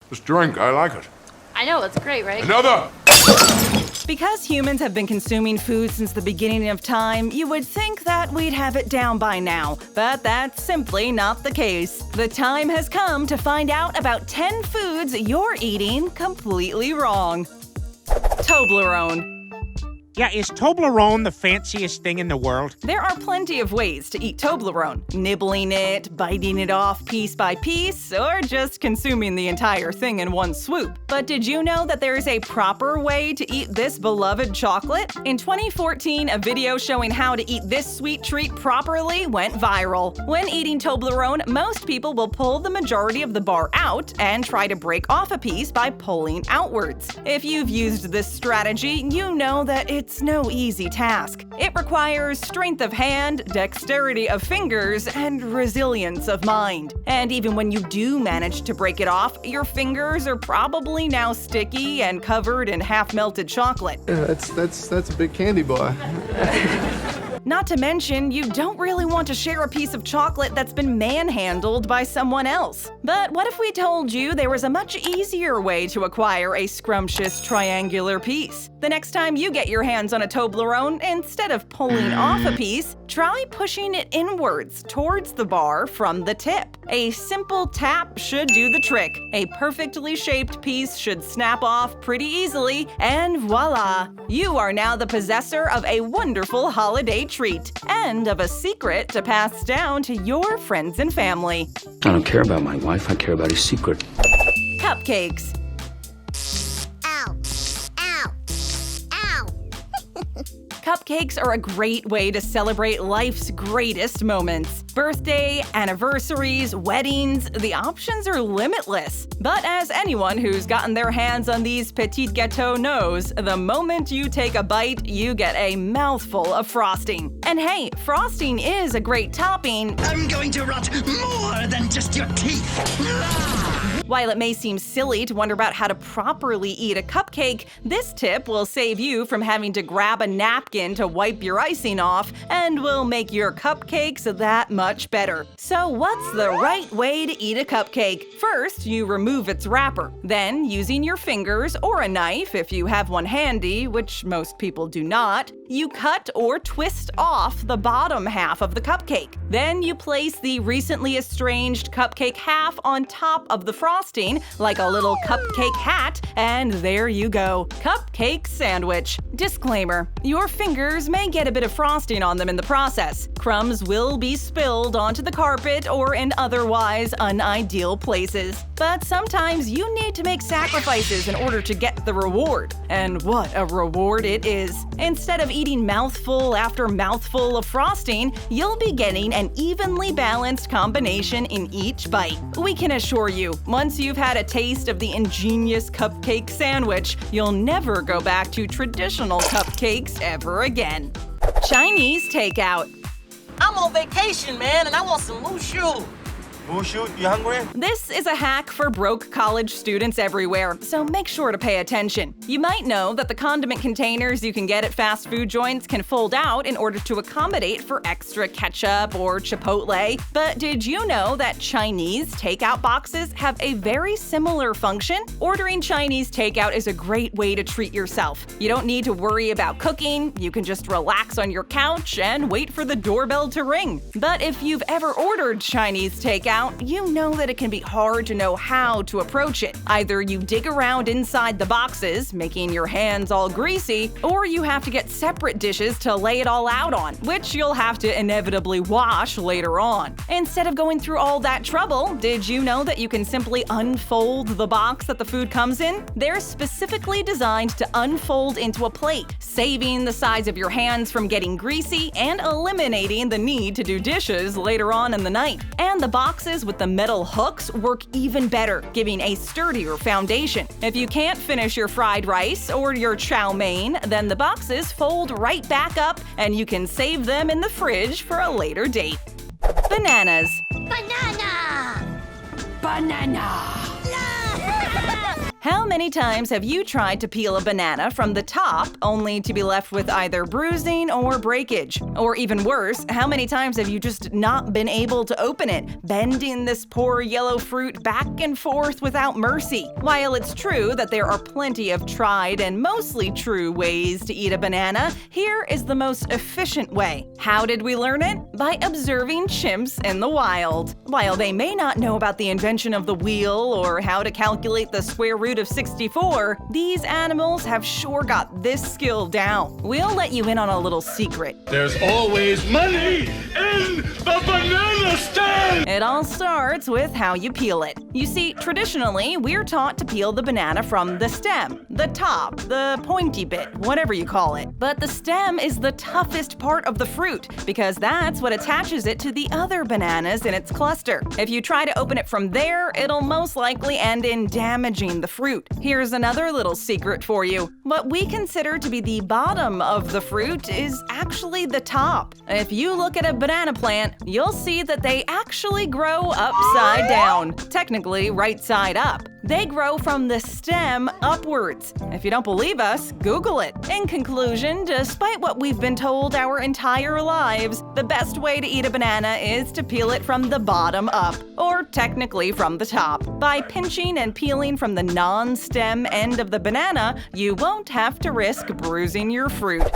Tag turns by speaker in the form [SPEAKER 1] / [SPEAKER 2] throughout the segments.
[SPEAKER 1] This drink, I like it.
[SPEAKER 2] I know, it's great, right?
[SPEAKER 1] Another!
[SPEAKER 3] Because humans have been consuming food since the beginning of time, you would think that we'd have it down by now. But that's simply not the case. The time has come to find out about 10 foods you're eating completely wrong. Toblerone.
[SPEAKER 4] Yeah, is Toblerone the fanciest thing in the world?
[SPEAKER 3] There are plenty of ways to eat Toblerone. Nibbling it, biting it off piece by piece, or just consuming the entire thing in one swoop. But did you know that there is a proper way to eat this beloved chocolate? In 2014, a video showing how to eat this sweet treat properly went viral. When eating Toblerone, most people will pull the majority of the bar out and try to break off a piece by pulling outwards. If you've used this strategy, you know that it's no easy task. It requires strength of hand, dexterity of fingers, and resilience of mind. And even when you do manage to break it off, your fingers are probably now sticky and covered in half-melted chocolate.
[SPEAKER 5] Yeah, that's a big candy bar.
[SPEAKER 3] Not to mention, you don't really want to share a piece of chocolate that's been manhandled by someone else. But what if we told you there was a much easier way to acquire a scrumptious triangular piece? The next time you get your hands on a Toblerone, instead of pulling off a piece, try pushing it inwards towards the bar from the tip. A simple tap should do the trick. A perfectly shaped piece should snap off pretty easily, and voila! You are now the possessor of a wonderful holiday treat, and of a secret to pass down to your friends and family.
[SPEAKER 6] I don't care about my wife, I care about his secret.
[SPEAKER 3] Cupcakes.
[SPEAKER 7] Ow! Ow! Ow!
[SPEAKER 3] Cupcakes are a great way to celebrate life's greatest moments. Birthday, anniversaries, weddings, the options are limitless. But as anyone who's gotten their hands on these petite gâteaux knows, the moment you take a bite, you get a mouthful of frosting. And hey, frosting is a great topping.
[SPEAKER 8] I'm going to rot more than just your teeth.
[SPEAKER 3] While it may seem silly to wonder about how to properly eat a cupcake, this tip will save you from having to grab a napkin to wipe your icing off and will make your cupcakes that much better. So what's the right way to eat a cupcake? First, you remove its wrapper. Then, using your fingers or a knife if you have one handy, which most people do not, you cut or twist off the bottom half of the cupcake. Then you place the recently estranged cupcake half on top of the frosting like a little cupcake hat, and there you go. Cupcake sandwich. Disclaimer: your fingers may get a bit of frosting on them in the process. Crumbs will be spilled onto the carpet or in otherwise unideal places. But sometimes you need to make sacrifices in order to get the reward. And what a reward it is. Instead of eating mouthful after mouthful of frosting, you'll be getting an evenly balanced combination in each bite. We can assure you, once you've had a taste of the ingenious cupcake sandwich, you'll never go back to traditional cupcakes ever again. Chinese takeout.
[SPEAKER 9] I'm on vacation, man, and I want some mushu.
[SPEAKER 10] Mushu, you hungry?
[SPEAKER 3] This is a hack for broke college students everywhere, so make sure to pay attention. You might know that the condiment containers you can get at fast food joints can fold out in order to accommodate for extra ketchup or chipotle, but did you know that Chinese takeout boxes have a very similar function? Ordering Chinese takeout is a great way to treat yourself. You don't need to worry about cooking, you can just relax on your couch and wait for the doorbell to ring. But if you've ever ordered Chinese takeout, you know that it can be hard to know how to approach it. Either you dig around inside the boxes, making your hands all greasy, or you have to get separate dishes to lay it all out on, which you'll have to inevitably wash later on. Instead of going through all that trouble, did you know that you can simply unfold the box that the food comes in? They're specifically designed to unfold into a plate, saving the sides of your hands from getting greasy and eliminating the need to do dishes later on in the night. And the boxes with the metal hooks work even better, giving a sturdier foundation. If you can't finish your fried rice or your chow mein, then the boxes fold right back up and you can save them in the fridge for a later date. Bananas.
[SPEAKER 7] Banana!
[SPEAKER 3] Banana. How many times have you tried to peel a banana from the top only to be left with either bruising or breakage? Or even worse, how many times have you just not been able to open it, bending this poor yellow fruit back and forth without mercy? While it's true that there are plenty of tried and mostly true ways to eat a banana, here is the most efficient way. How did we learn it? By observing chimps in the wild. While they may not know about the invention of the wheel or how to calculate the square root of 64, these animals have sure got this skill down. We'll let you in on a little secret.
[SPEAKER 1] There's always money in the banana stand!
[SPEAKER 3] It all starts with how you peel it. You see, traditionally, we're taught to peel the banana from the stem, the top, the pointy bit, whatever you call it. But the stem is the toughest part of the fruit because that's what attaches it to the other bananas in its cluster. If you try to open it from there, it'll most likely end in damaging the fruit. Here's another little secret for you. What we consider to be the bottom of the fruit is actually the top. If you look at a banana plant, you'll see that they actually grow upside down, technically right side up. They grow from the stem upwards. If you don't believe us, Google it. In conclusion, despite what we've been told our entire lives, the best way to eat a banana is to peel it from the bottom up, or technically from the top. By pinching and peeling from the non-stem end of the banana, you won't have to risk bruising your fruit.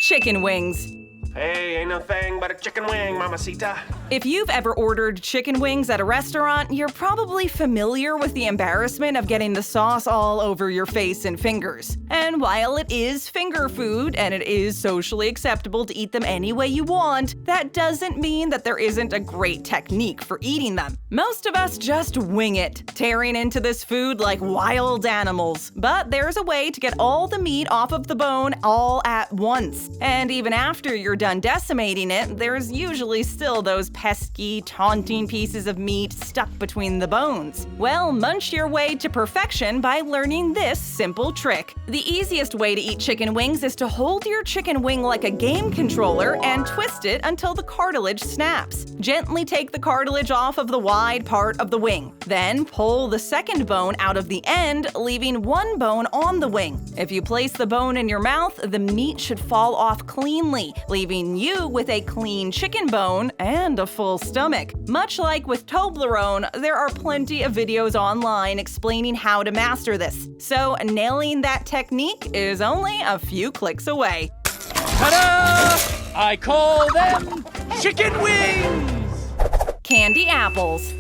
[SPEAKER 3] Chicken wings.
[SPEAKER 1] Hey, ain't no thing but a chicken wing, mamacita.
[SPEAKER 3] If you've ever ordered chicken wings at a restaurant, you're probably familiar with the embarrassment of getting the sauce all over your face and fingers. And while it is finger food and it is socially acceptable to eat them any way you want, that doesn't mean that there isn't a great technique for eating them. Most of us just wing it, tearing into this food like wild animals. But there's a way to get all the meat off of the bone all at once. And even after you're done decimating it, there's usually still those pesky, taunting pieces of meat stuck between the bones. Well, munch your way to perfection by learning this simple trick. The easiest way to eat chicken wings is to hold your chicken wing like a game controller and twist it until the cartilage snaps. Gently take the cartilage off of the wide part of the wing. Then pull the second bone out of the end, leaving one bone on the wing. If you place the bone in your mouth, the meat should fall off cleanly, leaving you with a clean chicken bone and a full stomach. Much like with Toblerone, there are plenty of videos online explaining how to master this. So nailing that technique is only a few clicks away.
[SPEAKER 2] Ta-da! I call them chicken wings!
[SPEAKER 3] Candy apples.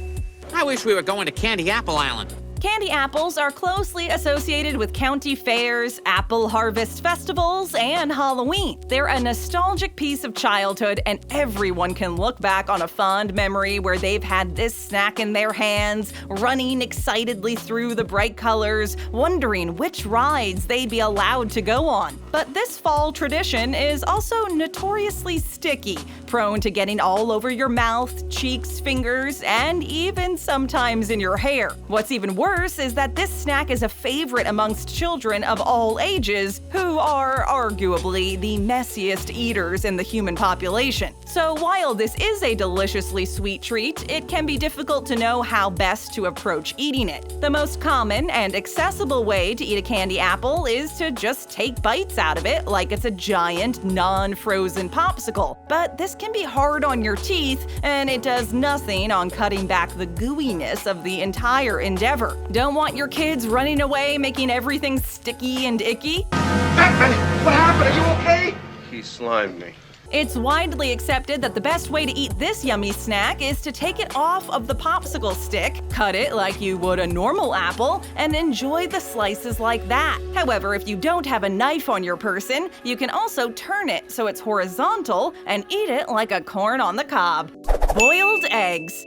[SPEAKER 2] I wish we were going to Candy Apple Island.
[SPEAKER 3] Candy apples are closely associated with county fairs, apple harvest festivals, and Halloween. They're a nostalgic piece of childhood, and everyone can look back on a fond memory where they've had this snack in their hands, running excitedly through the bright colors, wondering which rides they'd be allowed to go on. But this fall tradition is also notoriously sticky, prone to getting all over your mouth, cheeks, fingers, and even sometimes in your hair. What's even worse is that this snack is a favorite amongst children of all ages, who are arguably the messiest eaters in the human population. So while this is a deliciously sweet treat, it can be difficult to know how best to approach eating it. The most common and accessible way to eat a candy apple is to just take bites out of it like it's a giant, non-frozen popsicle. But this can be hard on your teeth, and it does nothing on cutting back the gooiness of the entire endeavor. Don't want your kids running away, making everything sticky and icky?
[SPEAKER 1] Batman, what happened? Are you okay? He slimed me.
[SPEAKER 3] It's widely accepted that the best way to eat this yummy snack is to take it off of the popsicle stick, cut it like you would a normal apple, and enjoy the slices like that. However, if you don't have a knife on your person, you can also turn it so it's horizontal and eat it like a corn on the cob. Boiled eggs.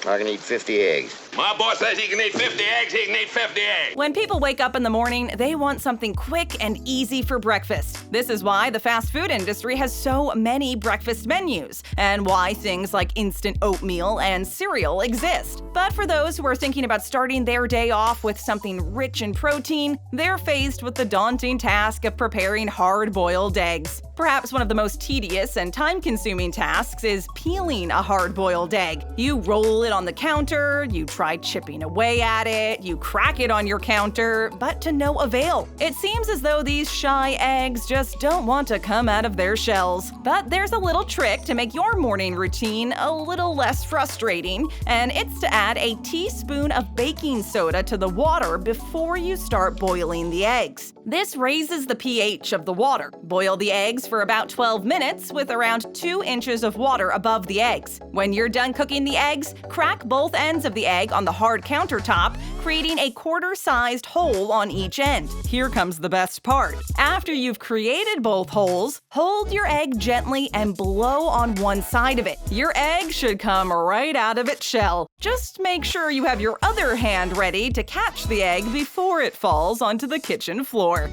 [SPEAKER 11] I can eat 50 eggs.
[SPEAKER 1] My boy says he can eat 50 eggs, he can eat 50 eggs.
[SPEAKER 3] When people wake up in the morning, they want something quick and easy for breakfast. This is why the fast food industry has so many breakfast menus, and why things like instant oatmeal and cereal exist. But for those who are thinking about starting their day off with something rich in protein, they're faced with the daunting task of preparing hard-boiled eggs. Perhaps one of the most tedious and time-consuming tasks is peeling a hard-boiled egg. You roll it on the counter, you try try chipping away at it, you crack it on your counter, but to no avail. It seems as though these shy eggs just don't want to come out of their shells. But there's a little trick to make your morning routine a little less frustrating, and it's to add a teaspoon of baking soda to the water before you start boiling the eggs. This raises the pH of the water. Boil the eggs for about 12 minutes with around 2 inches of water above the eggs. When you're done cooking the eggs, crack both ends of the egg on the hard countertop, creating a quarter-sized hole on each end. Here comes the best part. After you've created both holes, hold your egg gently and blow on one side of it. Your egg should come right out of its shell. Just make sure you have your other hand ready to catch the egg before it falls onto the kitchen floor.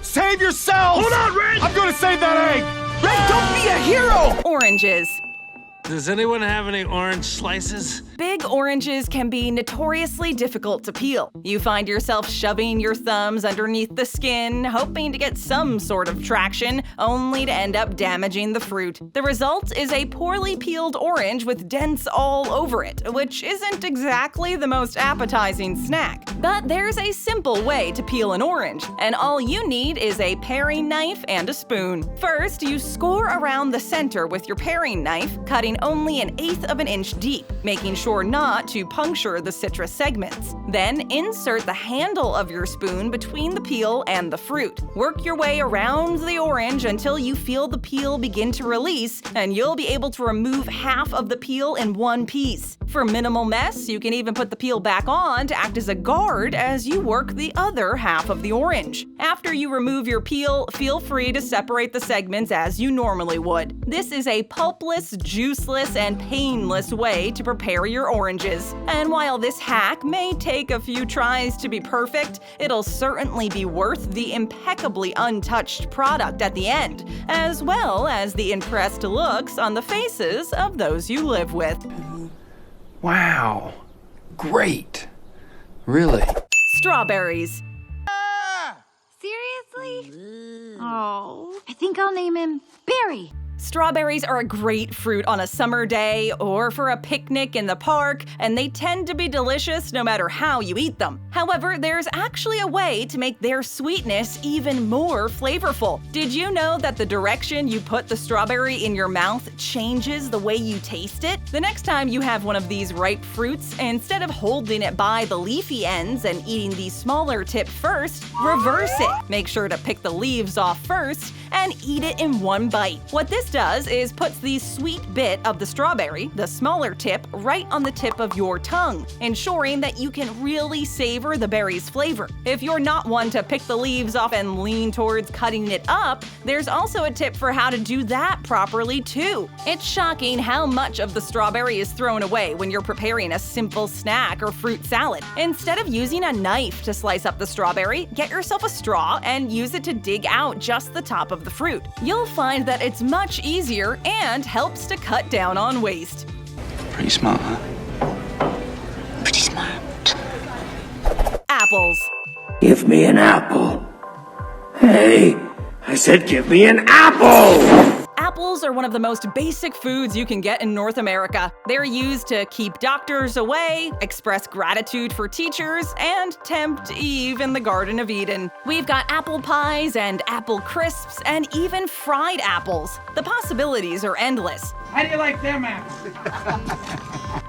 [SPEAKER 10] Save yourself!
[SPEAKER 1] Hold on, Red!
[SPEAKER 10] I'm gonna save that egg!
[SPEAKER 9] Red, don't be a hero!
[SPEAKER 3] Oranges.
[SPEAKER 1] Does anyone have any orange slices?
[SPEAKER 3] Big oranges can be notoriously difficult to peel. You find yourself shoving your thumbs underneath the skin, hoping to get some sort of traction, only to end up damaging the fruit. The result is a poorly peeled orange with dents all over it, which isn't exactly the most appetizing snack. But there's a simple way to peel an orange, and all you need is a paring knife and a spoon. First, you score around the center with your paring knife, cutting only 1/8 of an inch deep, making sure not to puncture the citrus segments. Then insert the handle of your spoon between the peel and the fruit. Work your way around the orange until you feel the peel begin to release, and you'll be able to remove half of the peel in one piece. For minimal mess, you can even put the peel back on to act as a guard as you work the other half of the orange. After you remove your peel, feel free to separate the segments as you normally would. This is a pulpless, juiceless, and painless way to prepare your oranges. And while this hack may take a few tries to be perfect, it'll certainly be worth the impeccably untouched product at the end, as well as the impressed looks on the faces of those you live with.
[SPEAKER 6] Wow. Great. Really?
[SPEAKER 3] Strawberries.
[SPEAKER 7] Seriously? Oh, I think I'll name him Barry.
[SPEAKER 3] Strawberries are a great fruit on a summer day or for a picnic in the park, and they tend to be delicious no matter how you eat them. However, there's actually a way to make their sweetness even more flavorful. Did you know that the direction you put the strawberry in your mouth changes the way you taste it? The next time you have one of these ripe fruits, instead of holding it by the leafy ends and eating the smaller tip first, reverse it. Make sure to pick the leaves off first and eat it in one bite. What this does is puts the sweet bit of the strawberry, the smaller tip, right on the tip of your tongue, ensuring that you can really savor the berry's flavor. If you're not one to pick the leaves off and lean towards cutting it up, there's also a tip for how to do that properly too. It's shocking how much of the strawberry is thrown away when you're preparing a simple snack or fruit salad. Instead of using a knife to slice up the strawberry, get yourself a straw and use it to dig out just the top of the fruit. You'll find that it's much easier and helps to cut down on waste.
[SPEAKER 6] Pretty smart, huh?
[SPEAKER 8] Pretty smart.
[SPEAKER 3] Apples.
[SPEAKER 6] Give me an apple. Hey, I said give me an apple!
[SPEAKER 3] Apples are one of the most basic foods you can get in North America. They're used to keep doctors away, express gratitude for teachers, and tempt Eve in the Garden of Eden. We've got apple pies and apple crisps and even fried apples. The possibilities are endless.
[SPEAKER 4] How do you like them apples?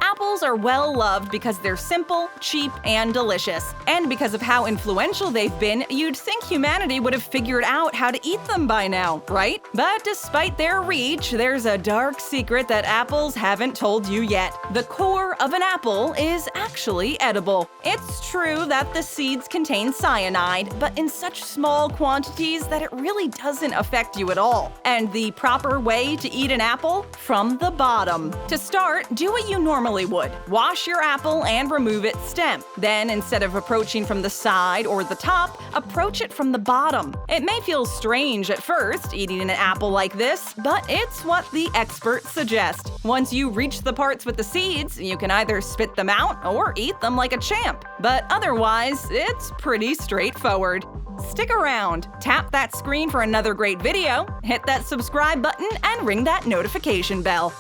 [SPEAKER 3] Apples are well loved because they're simple, cheap, and delicious. And because of how influential they've been, you'd think humanity would have figured out how to eat them by now, right? But despite their reach, there's a dark secret that apples haven't told you yet. The core of an apple is actually edible. It's true that the seeds contain cyanide, but in such small quantities that it really doesn't affect you at all. And the proper way to eat an apple? From the bottom. To start, do what you normally would. Wash your apple and remove its stem. Then, instead of approaching from the side or the top, approach it from the bottom. It may feel strange at first, eating an apple like this, but it's what the experts suggest. Once you reach the parts with the seeds, you can either spit them out or eat them like a champ. But otherwise, it's pretty straightforward. Stick around, tap that screen for another great video, hit that subscribe button, and ring that notification bell.